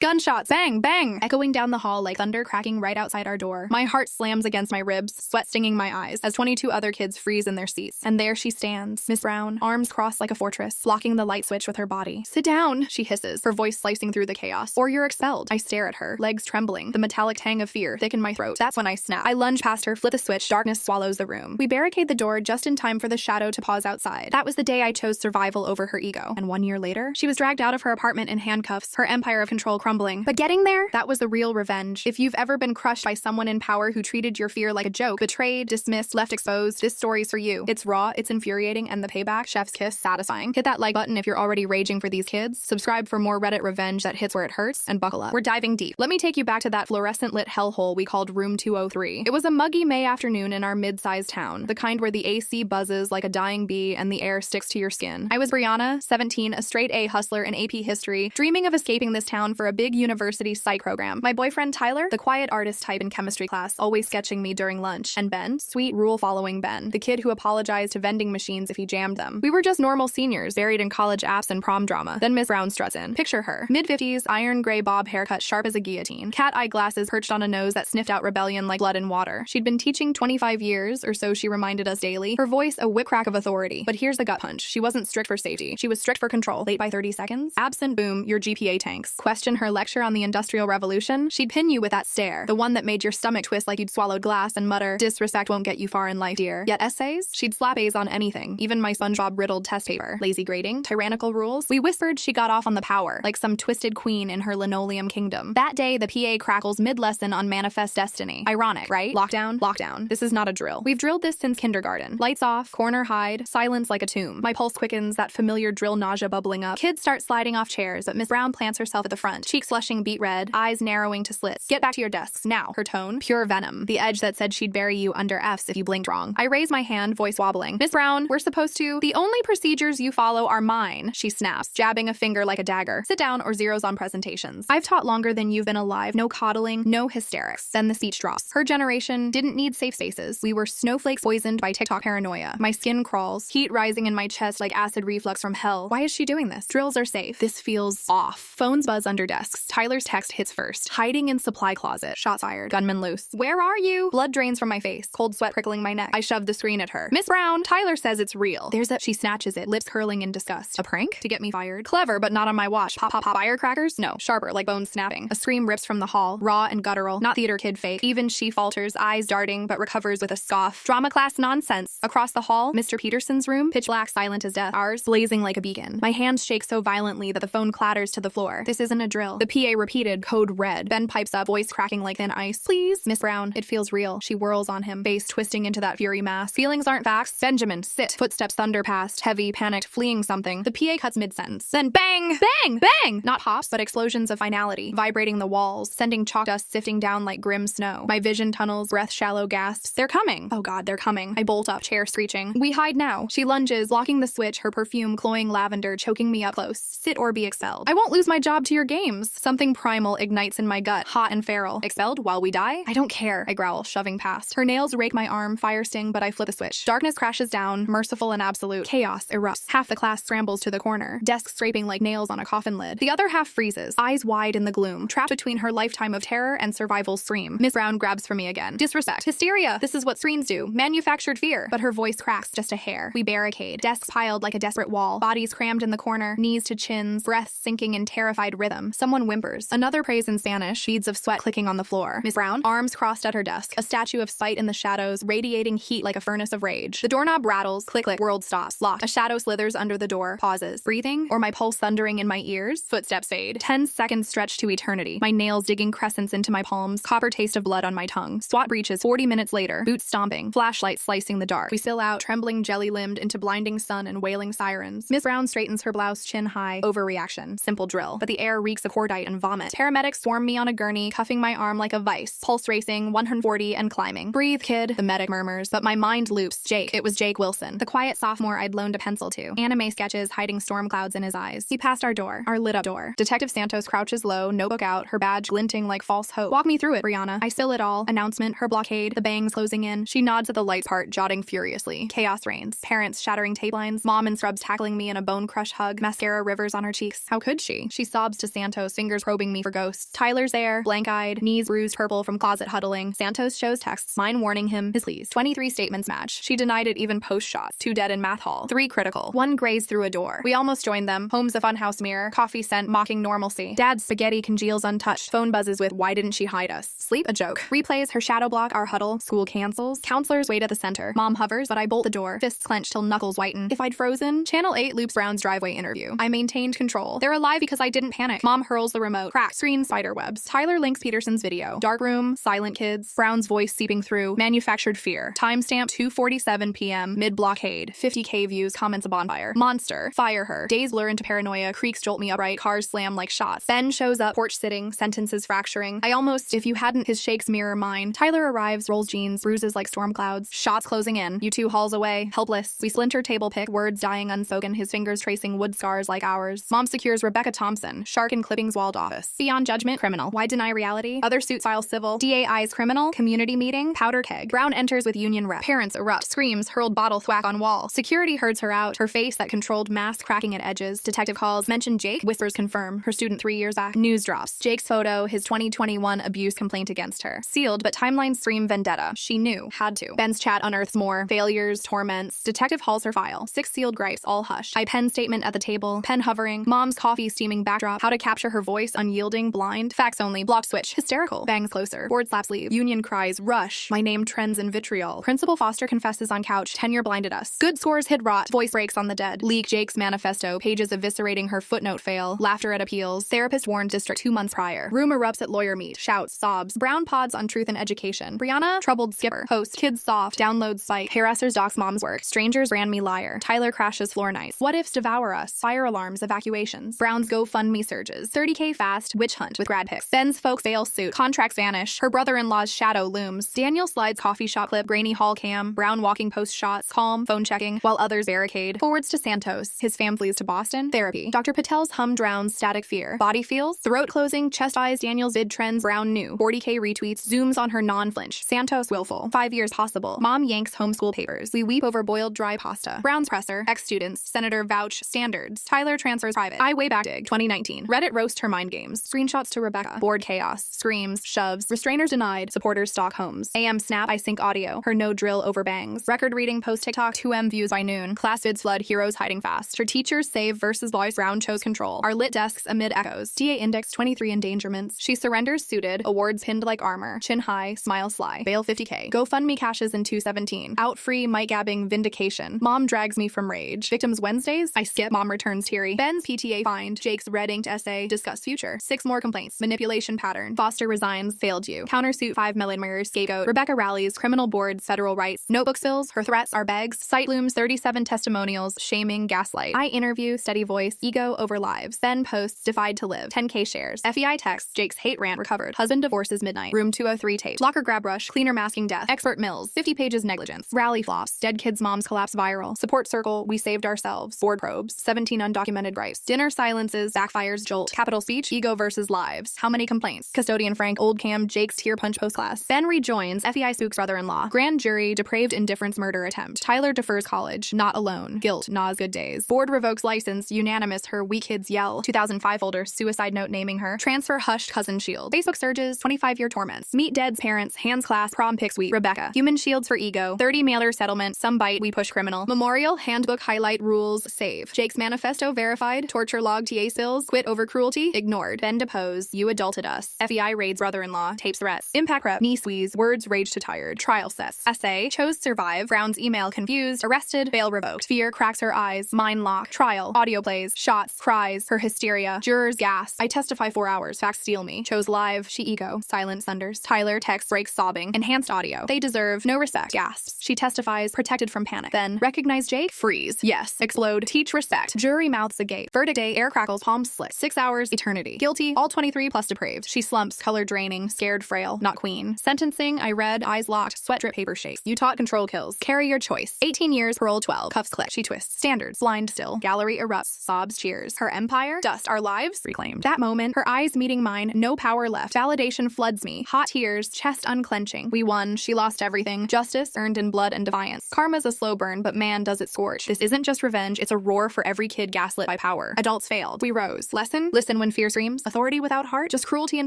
Gunshots, bang, bang, echoing down the hall like thunder cracking right outside our door. My heart slams against my ribs, sweat stinging my eyes, as 22 other kids freeze in their seats. And there she stands, Miss Brown, arms crossed like a fortress, blocking the light switch with her body. Sit down, she hisses, her voice slicing through the chaos. Or you're expelled. I stare at her, legs trembling, the metallic tang of fear thick in my throat. That's when I snap. I lunge past her, flip the switch, darkness swallows the room. We barricade the door just in time for the shadow to pause outside. That was the day I chose survival over her ego. And 1 year later, she was dragged out of her apartment in handcuffs, her empire of control crumbling. But getting there, that was the real revenge. If you've ever been crushed by someone in power who treated your fear like a joke, betrayed, dismissed, left exposed, this story's for you. It's raw, it's infuriating, and the payback, chef's kiss, satisfying. Hit that like button if you're already raging for these kids, subscribe for more Reddit revenge that hits where it hurts, and buckle up. We're diving deep. Let me take you back to that fluorescent lit hellhole we called Room 203. It was a muggy May afternoon in our mid-sized town, the kind where the AC buzzes like a dying bee and the air sticks to your skin. I was Brianna, 17, a straight A hustler in AP history, dreaming of escaping this town for a big university psych program. My boyfriend Tyler, the quiet artist type in chemistry class, always sketching me during lunch. And Ben, sweet rule-following Ben, the kid who apologized to vending machines if he jammed them. We were just normal seniors, buried in college apps and prom drama. Then Miss Brown struts in. Picture her. Mid-50s, iron gray bob haircut sharp as a guillotine. Cat-eye glasses perched on a nose that sniffed out rebellion like blood and water. She'd been teaching 25 years, or so she reminded us daily. Her voice a whip crack of authority. But here's the gut punch. She wasn't strict for safety. She was strict for control. Late by 30 seconds? Absent, boom, your GPA tanks. Question her lecture on the Industrial Revolution? She'd pin you with that stare. The one that made your stomach twist like you'd swallowed glass and mutter, disrespect won't get you far in life, dear. Yet essays? She'd slap A's on anything, even my SpongeBob-riddled test paper. Lazy grading? Tyrannical rules? We whispered she got off on the power, like some twisted queen in her linoleum kingdom. That day, the PA crackles mid-lesson on manifest destiny. Ironic, right? Lockdown? Lockdown. This is not a drill. We've drilled this since kindergarten. Lights off, corner hide, silence like a tomb. My pulse quickens, that familiar drill nausea bubbling up. Kids start sliding off chairs, but Miss Brown plants herself at the front, cheeks flushing beet red, eyes narrowing to slits. Get back to your desks, now. Her tone, pure venom. The edge that said she'd bury you under F's if you blinked wrong. I raise my hand, voice wobbling. Miss Brown, we're supposed to. The only procedures you follow are mine, she snaps, jabbing a finger like a dagger. Sit down or zeros on presentations. I've taught longer than you've been alive. No coddling, no hysterics. Then the speech drops. Her generation didn't need safe spaces. We were snowflakes poisoned by TikTok paranoia. My skin crawls, heat rising in my chest like acid reflux from hell. Why is she doing this? Drills are safe. This feels off. Phones buzz under desks. Tyler's text hits first. Hiding in supply closet. Shots fired. Gunman loose. Where are you? Blood drains from my face. Cold sweat prickling my neck. I shove the screen at her. Miss Brown, Tyler says it's real. There's a... She snatches it, lips curling in disgust. A prank? To get me fired? Clever, but not on my watch. Pop, pop, pop. Firecrackers? No. Sharper, like bones snapping. A scream rips from the hall. Raw and guttural. Not theater kid fake. Even she falters, eyes darting, but recovers with a scoff. Drama class nonsense. Across the hall, Mr. Peterson's room, pitch black, silent as death. Ours, blazing like a beacon. My hands shake so violently that the phone clatters to the floor. This isn't a drill. The PA repeated, code red. Ben pipes up, voice cracking like thin ice. Please? Miss Brown, it feels real. She whirls on him, face twisting into that fury mass. Feelings aren't facts. Benjamin, sit. Footsteps thunder past, heavy, panicked, fleeing something. The PA cuts mid-sentence. Then bang! Bang! Bang! Not pops, but explosions of finality, vibrating the walls, sending chalk dust sifting down like grim snow. My vision tunnels, breath shallow gasps. They're coming! Oh god, they're coming. I bolt up, chair screeching. We hide now. She lunges, blocking the switch, her perfume cloying lavender, choking me up close. Sit or be expelled. I won't lose my job to your games. Something primal ignites in my gut, hot and feral. Expelled while we die? I don't care, I growl, shoving past. Her nails rake my arm, fire sting, but I flip the switch. Darkness crashes down, merciful and absolute. Chaos erupts. Half the class scrambles to the corner, desks scraping like nails on a coffin lid. The other half freezes, eyes wide in the gloom, trapped between her lifetime of terror and survival's scream. Miss Brown grabs for me again. Disrespect. Hysteria. This is what screens do. Manufactured fear. But her voice cracks just a hair. We barricade. Desks piled like a desperate wall. Bodies crammed in the corner, knees to chins, breaths sinking in terrified rhythm. Someone whimpers. Another prays in Spanish, beads of sweat clicking on the floor. Miss Brown, arms crossed at her desk, a statue of spite in the shadows, radiating heat like a furnace of rage. The doorknob rattles, click click, world stops, locked. A shadow slithers under the door, pauses. Breathing, or my pulse thundering in my ears? Footsteps fade. 10 seconds stretch to eternity. My nails digging crescents into my palms, copper taste of blood on my tongue. SWAT breaches 40 minutes later, boots stomping, flashlight slicing the dark. We spill out, trembling jelly-limbed into blinding sun and wailing sirens. Miss Brown straightens her blouse chin high. Overreaction. Simple drill. But the air reeks of cordite and vomit. Paramedics swarm me on a gurney, cuffing my arm like a vice. Pulse racing, 140 and climbing. Breathe, kid, the medic murmurs, but my mind loops. Jake. It was Jake Wilson, the quiet sophomore I'd loaned a pencil to. Anime sketches hiding storm clouds in his eyes. He passed our door, our lit-up door. Detective Santos crouches low, notebook out, her badge glinting like false hope. Walk me through it, Brianna. I spill it all. Announcement, her blockade, the bangs closing in. She nods at the lights part, jotting furiously. Chaos reigns. Parents shattering tape lines, mom and scrubs tackling me in a bone-crush hug, mascara rivers on her cheeks. How could she? She sobs to Santos, Santos, fingers probing me for ghosts. Tyler's there, blank-eyed, knees bruised purple from closet huddling. Santos shows texts, mine warning him his pleas. 23 statements match. She denied it even post-shots. 2 dead in math hall. 3 critical. 1 grazed through a door. We almost joined them. Home's a funhouse mirror. Coffee scent mocking normalcy. Dad's spaghetti congeals untouched. Phone buzzes with, why didn't she hide us? Sleep? A joke. Replays her shadow block our huddle. School cancels. Counselors wait at the center. Mom hovers, but I bolt the door. Fists clenched till knuckles whiten. If I'd frozen. Channel 8 loops Brown's driveway interview. I maintained control. They're alive because I didn't panic. Mom hurls the remote. Crack. Screen spiderwebs. Tyler links Peterson's video. Dark room. Silent kids. Brown's voice seeping through. Manufactured fear. Timestamp 2:47 p.m. Mid-blockade. 50K views. Comments a bonfire. Monster. Fire her. Days blur into paranoia. Creaks jolt me upright. Cars slam like shots. Ben shows up. Porch sitting. Sentences fracturing. I almost, if you hadn't, his shakes mirror mine. Tyler arrives. Rolls jeans. Bruises like storm clouds. Shots closing in. You two halls away. Helpless. We splinter table pick. Words dying unspoken. His fingers tracing wood scars like ours. Mom secures Rebecca Thompson. Shark and clippings walled office. Beyond judgment. Criminal. Why deny reality? Other suit file civil. DA eyes criminal. Community meeting. Powder keg. Brown enters with union rep. Parents erupt. Screams. Hurled bottle thwack on wall. Security herds her out. Her face that controlled mask cracking at edges. Detective calls. Mention Jake. Whispers confirm. Her student 3 years back. News drops. Jake's photo. His 2021 abuse complaint against her. Sealed, but timelines stream vendetta. She knew. Had to. Ben's chat unearths more. Failures. Torments. Detective hauls her file. 6 sealed gripes. All hushed. I pen statement at the table. Pen hovering. Mom's coffee steaming backdrop. How to capture her voice. Unyielding. Blind. Facts only. Block switch. Hysterical. Bangs closer. Board slaps leave. Union cries. Rush. My name trends in vitriol. Principal Foster confesses on couch. Tenure blinded us. Good scores hid rot. Voice breaks on the dead. Leak Jake's manifesto. Pages eviscerating her footnote fail. Laughter at appeals. Therapist warned district 2 months prior. Room erupts at lawyer meet. Shouts. Sobs. Brown pods on truth and education. Brianna. Troubled skipper. Host. Kids soft. Downloads spike. Harassers dox mom's work. Strangers ran me liar. Tyler crashes floor nice. What ifs devour us. Fire alarms. Evacuations. Brown's GoFundMe surges. 30K fast. Witch hunt with grad pics. Ben's folk fail suit. Contracts vanish. Her brother-in-law's shadow looms. Daniel slides coffee shop clip. Grainy hall cam. Brown walking post shots. Calm. Phone checking. While others barricade. Forwards to Santos. His fam flees to Boston. Therapy. Dr. Patel's hum drowns static fear. Body feels. Throat closing. Chest eyes. Daniel's vid trends. Brown new. 40K retweets. Zooms on her non-flinch. Santos willful. 5 years possible. Mom yanks homeschool papers. We weep over boiled dry pasta. Brown's presser. Ex-students. Senator vouch. Standards. Tyler transfers private. I way back dig. 2019. Reddit roast her mind games. Screenshots to Rebecca. Board chaos. Screams. Shoves. Restrainers denied. Supporters stalk homes. AM snap. I sync audio. Her no drill over bangs. Record reading post TikTok. 2M views by noon. Class vids flood. Heroes hiding fast. Her teachers save versus voice. Brown chose control. Our lit desks amid echoes. DA index 23 endangerments. She surrenders suited. Awards pinned like armor. Chin high. Smile sly. Bail 50K. GoFundMe cashes in 217. Out free. Mic gabbing. Vindication. Mom drags me from rage. Victims Wednesdays. I skip. Mom returns teary. Ben's PTA find. Jake's red inked essay. Discuss future. 6 more complaints. Manipulation pattern. Foster resigns. Failed you. Countersuit 5 millimeters. Scapegoat. Rebecca rallies. Criminal boards. Federal rights. Notebook fills. Her threats are begs. Site looms. 37 testimonials. Shaming. Gaslight. I interview. Steady voice. Ego over lives. Ben posts. Defied to live. 10K shares. FEI text. Jake's hate rant recovered. Husband divorces midnight. Room 203 tape. Locker grab rush. Cleaner masking death. Expert Mills. 50 pages negligence. Rally flops. Dead kids' moms collapse viral. Support circle. We saved ourselves. Board probes. 17 undocumented gripes. Dinner silences. Backfires. Jolt. Capital speech. Ego versus lives. How many complaints? Custodian Frank. Old Cam. Jake's tear punch post class. Ben rejoins. FEI spooks brother-in-law. Grand jury. Depraved indifference murder attempt. Tyler defers college. Not alone. Guilt. Nas good days. Board revokes license. Unanimous. Her we kids yell. 2005 folder. Suicide note naming her. Transfer hushed cousin shield. Facebook surges. 25-year torments. Meet dead's parents. Hands class. Prom pics week. Rebecca. Human shields for ego. 30 mailer settlement. Some bite. We push criminal. Memorial. Handbook highlight rules. Save. Jake's manifesto verified. Torture log. TA sills. Quit over cruelty. Ignored. Ben depose. You adulted us. FEI raids brother-in-law. Tapes threats. Impact rep. Knee squeeze. Words rage to tired. Trial sets. Essay. Chose survive. Brown's email confused. Arrested. Bail revoked. Fear cracks her eyes. Mind lock. Trial. Audio plays. Shots. Cries. Her hysteria. Jurors gasp. I testify 4 hours. Facts steal me. Chose live. She ego. Silence thunders. Tyler text breaks sobbing. Enhanced audio. They deserve no respect. Gasps. She testifies. Protected from panic. Then recognize Jake. Freeze. Yes. Explode. Teach respect. Jury mouths agape. Verdict day. Air crackles. Palms slit. 6 hours. Eternity. Guilty. All 23 plus depraved. She slumps. Color draining. Scared. Frail. Not queen. Sentencing. I read. Eyes locked. Sweat drip. Paper shakes. You taught control kills. Carry your choice. 18 years. Parole 12. Cuffs click. She twists. Standards. Blind still. Gallery erupts. Sobs. Cheers. Her empire. Dust. Our lives. Reclaimed. That moment. Her eyes meeting mine. No power left. Validation floods me. Hot tears. Chest unclenching. We won. She lost everything. Justice earned in blood and defiance. Karma's a slow burn, but man does it scorch. This isn't just revenge. It's a roar for every kid gaslit by power. Adults failed. We rose. Lesson? Listen when fear screams? Authority without heart? Just cruelty in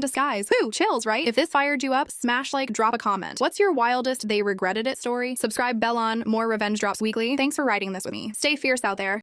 disguise. Whew, chills, right? If this fired you up, smash like, drop a comment. What's your wildest they regretted it story? Subscribe, bell on, more revenge drops weekly. Thanks for writing this with me. Stay fierce out there.